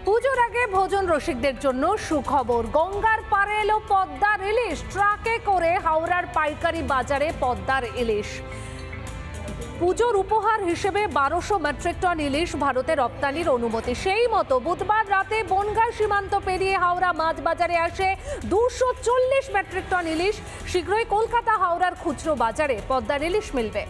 পুজোর আগে ভোজন রসিকদের জন্য সুখবর। গঙ্গার পাড়ে এলো পদ্মার ইলিশ। ট্রাকে করে হাওড়ার পাইকারি বাজারে পদ্মার ইলিশ। পুজোর উপহার হিসেবে 1200 মেট্রিক টন ইলিশ ভারতে রপ্তানির অনুমতি। সেই মতো বুধবার রাতে বনগাঁ সীমান্ত পেরিয়ে হাওড়া মাছ বাজারে আসে 240 মেট্রিক টন ইলিশ। শীঘ্রই কলকাতা হাওড়ার খুচরো বাজারে পদ্মার ইলিশ মিলবে।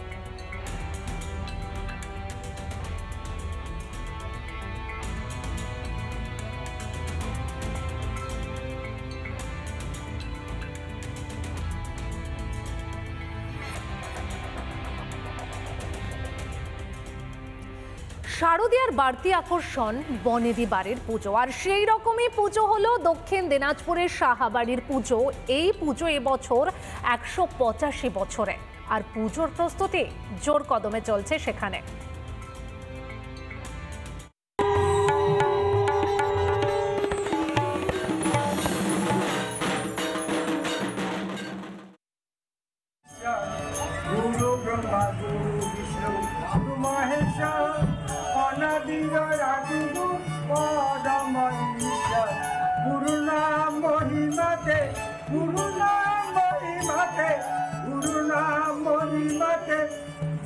শারদীয়ার বাড়তি আকর্ষণ বনেদি বাড়ির পুজো, আর সেই রকমই পুজো হলো দক্ষিণ দিনাজপুরের সাহাবাড়ির পুজো। এই পুজো এবছর 185 বছরে, আর পুজোর প্রস্তুতি জোর কদমে চলছে সেখানে।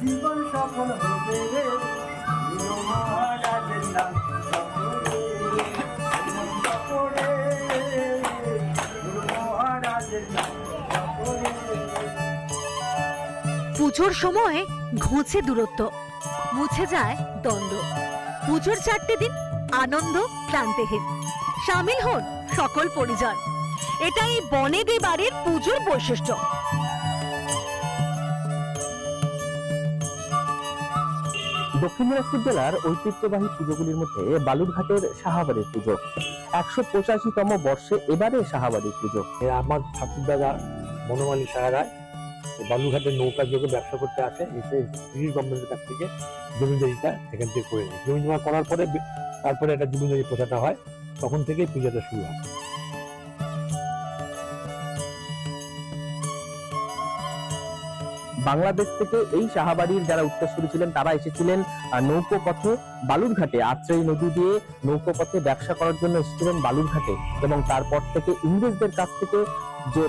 জীবন সফল হবে রে মহারাজের নাম পুজোর সময় ঘুঁচে দূরত্ব, মুছে যায় দ্বন্দ্ব। পুজোর 4টে দিন আনন্দ ক্লান্তিহীন। শামিল হন সকল পরিজন। এটাই বনেদি বাড়ির পুজোর বৈশিষ্ট্য। দক্ষিণ দিনাজপুর জেলার ঐতিহ্যবাহী পুজোগুলির মধ্যে বালুরঘাটের সাহাবাড়ির পুজো। 185তম বর্ষে এবারে সাহাবাড়ির পুজো। আমার ঠাকুরদাদা বনমালী সাহারায় বালুরঘাটের নৌকা যোগে ব্যবসা করতে আসে, এসে ব্রিটিশ গভর্নমেন্টের কাছ থেকে জমিদারিটা এখান থেকে করে নেয়। জমি জমা করার পরে তারপরে একটা জমিদারি প্রথাটা হয়, তখন থেকেই পূজাটা শুরু হয়। বাংলাদেশ থেকে এই সাহাবাড়ির যারা উত্তরসূরি ছিলেন তারা এসেছিলেন নৌকো পথে বালুরঘাটে। আত্রেই নদী দিয়ে নৌকো পথে ব্যবসা করার জন্য এসেছিলেন বালুরঘাটে, এবং তারপর থেকে ইংরেজদের কাছ থেকে যে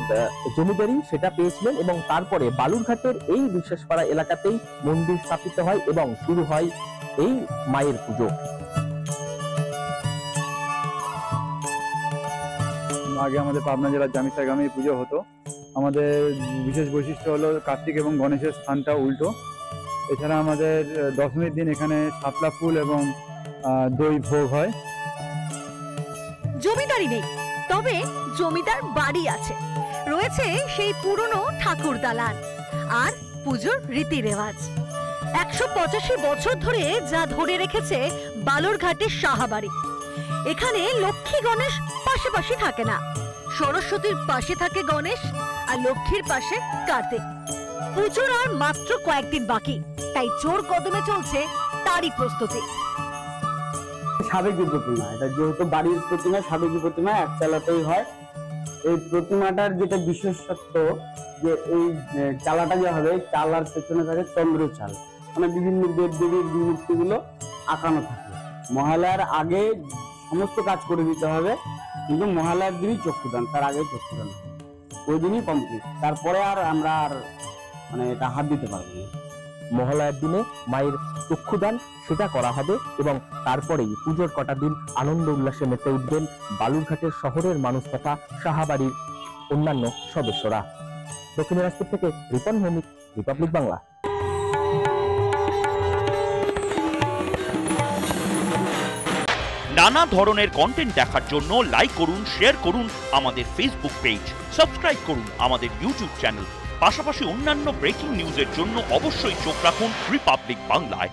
জমিদারি সেটা পেয়েছিলেন, এবং তারপরে বালুরঘাটের এই বিশ্বাসপাড়া এলাকাতেই মন্দির স্থাপিত হয় এবং শুরু হয় এই মায়ের পুজো। আগে আমাদের পাবনা জেলার জামিস্তার গ্রামে পুজো হতো। আমাদের বিশেষ বৈশিষ্ট্য হলো কার্তিক এবং গণেশের স্থানটা উল্টো। এছাড়া আমাদের দশমীর দিন এখানে শাপলা ফুল এবং দই ভোগ হয়। জমিদারি নেই, তবে জমিদার বাড়ি আছে। রয়েছে সেই পুরনো ঠাকুর দালান আর পুজোর রীতি রেওয়াজ। 185 বছর ধরে যা ধরে রেখেছে বালুরঘাটের সাহাবাড়ি। এখানে লক্ষ্মী গণেশ পাশাপাশি থাকে না। সরস্বতীর পাশে থাকে গণেশ, আর লক্ষ্মীর পাশে কার্তিক। পুজোর আর মাত্র কয়েকদিন বাকি, তাই জোর কদমে চলছে তারই প্রস্তুতি। সাবেকি প্রতিমা, এটা যেহেতু বাড়ির প্রতিমা, সাবেকি প্রতিমা একচালাতেই হয়। এই প্রতিমাটার যেটা বিশেষত্ব, যে এই চালাটা যে হবে, চালার পেছনে থাকে চন্দ্র চাল, মানে বিভিন্ন দেব দেবীর মূর্তিগুলো আঁকানো থাকে। মহালয়ার আগে সমস্ত কাজ করে দিতে হবে, কিন্তু মহালয়ার দিনই চক্ষুদান, তার আগে চক্ষুদান ওই দিনই কমপ্লিট। তারপরে আর আমরা মানে এটা হাত দিতে পারবো না। মহালয়ার দিনে মায়ের চক্ষুদান সেটা করা হবে, এবং তারপরেই পুজোর কটা দিন আনন্দ উল্লাসে মেতে উঠবেন বালুরঘাটের শহরের মানুষ তথা সাহাবাড়ির অন্যান্য সদস্যরা। দক্ষিণ দিনাজপুর থেকে রিপন ভৌমিক, রিপাবলিক বাংলা। নানা ধরনের কন্টেন্ট দেখার জন্য লাইক করুন, শেয়ার করুন আমাদের ফেসবুক পেজ, সাবস্ক্রাইব করুন আমাদের ইউটিউব চ্যানেল। পাশাপাশি অন্যান্য ব্রেকিং নিউজের জন্য অবশ্যই চোখ রাখুন রিপাবলিক বাংলায়।